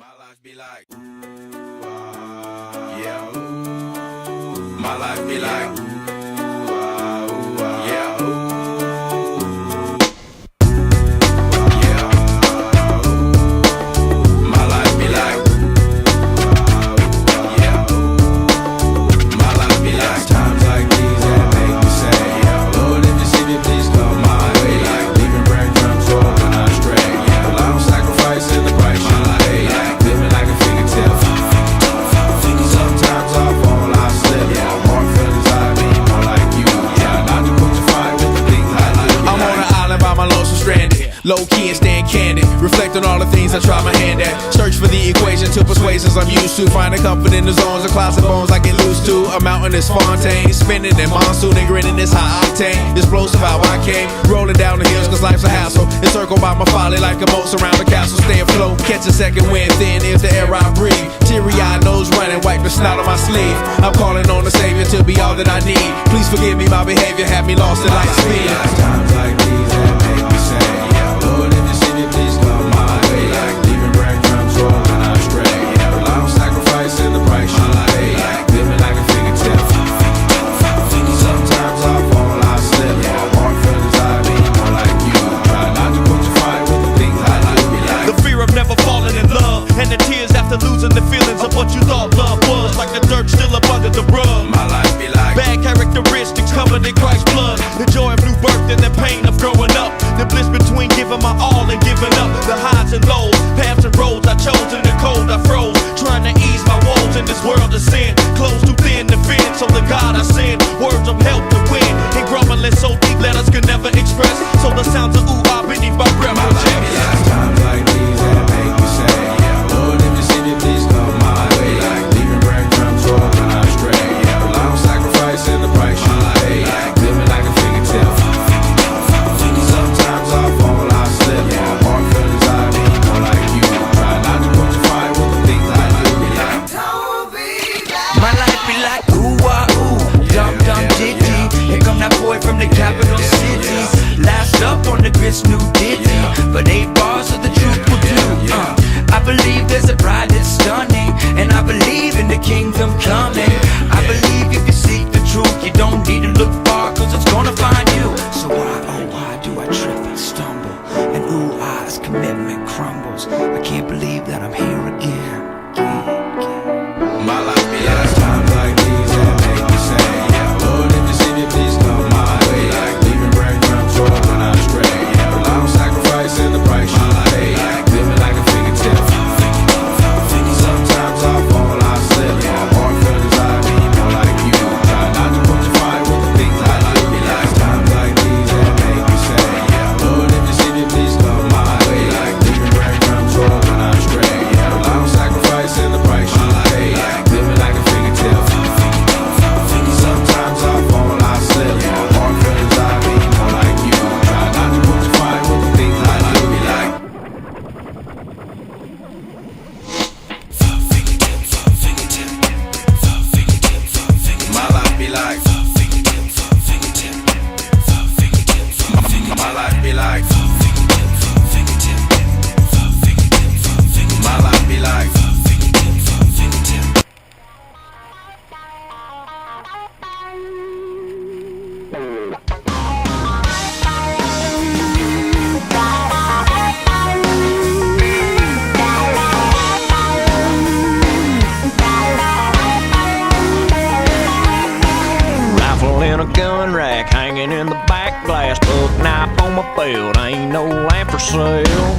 My life be like, yeah. My life be like, yeah. My life be like, yeah. My life be like times like these that make me say, yeah. Lord, if you see me, please come my way. Like leaving breadcrumbs for when I stray. Yeah, well, I'm sacrificing the price you pay. Like living like a fingertip. Sometimes I fall, I slip. Yeah, more feelings I mean, more like you. Yeah, not to put you fight with the things I do. I'm on an island by my lonesome stranded. Low key and stand candid. Reflect on all the things I try my hand at. Search for the equation to persuasions I'm used to. Finding comfort in the zones of closet bones I get loose to. A mountain is Fontaine. Spinning in monsoon and grinning this high octane. Explosive how I came. Rolling down the hills cause life's a hassle. Encircled by my folly like a moat surround the castle. Stay afloat. Catch a second wind thin is the air I breathe. Teary-eyed nose running. Wipe the snot on my sleeve. I'm calling on the Savior to be all that I need. Please forgive me my behavior. Had me lost in light speed. Times like these that make me say, yeah, Lord, if you see me, please come my way. Like leaving breadcrumbs for when I stray. Yeah, well, I'm sacrificing the price you pay. Like living like a fingertip. Sometimes I fall, I slip. Yeah, more feelings I mean, more like you. Try not to put you fight with the things I do. Like the fear of never falling in love, and the tears after losing the feelings of what you thought love was. Like the dirt still up under the rug. my life be like Bad characteristics covered in Christ's blood. The joy of new birth and the pain of growing up. The bliss between giving my all and giving up. The highs and lows, paths and roads I chose. In the cold I froze, trying to ease my woes in this world of sin. Clothes too thin to fit, so the God I send words of help to win. And grumbling so deep letters could never express. So the sounds of ooh-ah beneath my breath my life be like times like these that make me say, yeah, Lord, if you see me, please come my way. Like leaving breadcrumbs for when I stray. Yeah, well, I'm sacrificing the price you pay. Like living like a fingertip. Sometimes I fall, I slip. Yeah, more feelings I mean, more like you. Try not to put you fight with the things I do. Like, my life be like ooh-ah ooh, dum-dum ditty. Here come that boy from the capital city. Last up on the grits, new ditty. But 8 bars of the truth will do. I believe there's a bride that's stunning, and I believe in the kingdom coming. I believe if you seek the truth, you don't need to look far, cause it's gonna find you. So why, oh why do I trip and stumble? And ooh-ah, as commitment crumbles. I can't believe that I'm here again. my life be like times like these that make me say, yeah, Lord, if you see me, please come my way. Like leaving breadcrumbs for when I stray. Yeah, well, I'm sacrificing the price you pay. Like living like a fingertip. Sometimes I fall, I slip. Yeah, more feelings I mean, more like you. Try not to put you fight with the things I do. Be like times like these that make me say, yeah, Lord, if you see me, please come my way. Like leaving breadcrumbs for when I stray. Yeah, well, I'm sacrificing the price you pay. Like living like a fingertip. Sometimes I fall, I slip. Yeah, more feelings I mean, more like you. Try not to put you fight with the things I do. Be like my life be like my life be like my life be like Rifle in a gun rack, hanging in the back glass. Book knife on my belt, ain't no lamp for sale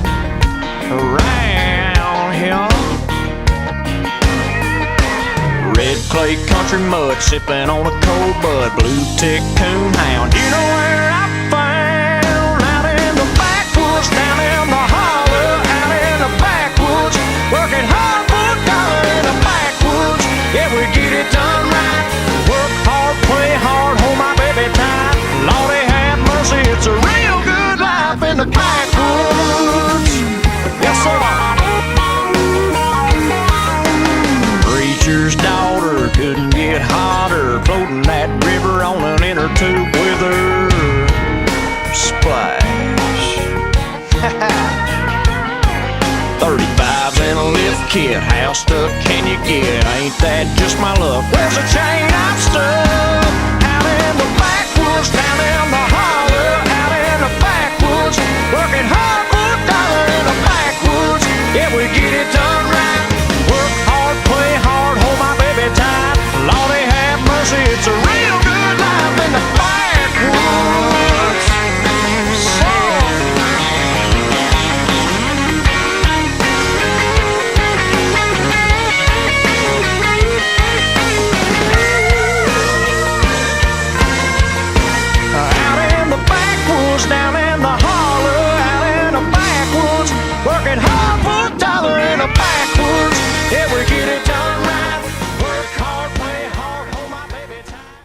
around here. Red clay country mud, sipping on a cold bud. Blue tick coon hound, you know where I found? Out in the backwoods, down in the holler, out in the backwoods, working hard for a dollar in the backwoods. Yeah, we get it done right. Work hard, play hard, hold my baby tight. Lordy have mercy, it's a real good life in the backwoods. Yes, sir. Preacher's daughter couldn't get hotter, floating that river on an inner tube with her. kid. How stuck can you get? Ain't that just my luck? Where's the chain I'm stuck? Out in the backwoods, down in the holler, out in the backwoods, working hard for a dollar in the backwoods. Yeah, we get it done right. Work hard, play hard, hold my baby tight. Lordy have mercy, it's a real good life in the backwoods. Down in the holler, out in the backwoods, working hard for a dollar in the backwoods. Yeah, we get it done right. Work hard, play hard, hold my baby tight.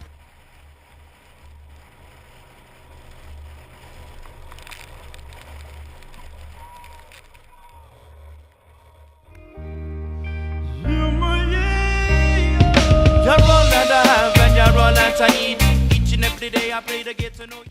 You roll and dive and you roll and eat. Each and every day I pray to get to know you.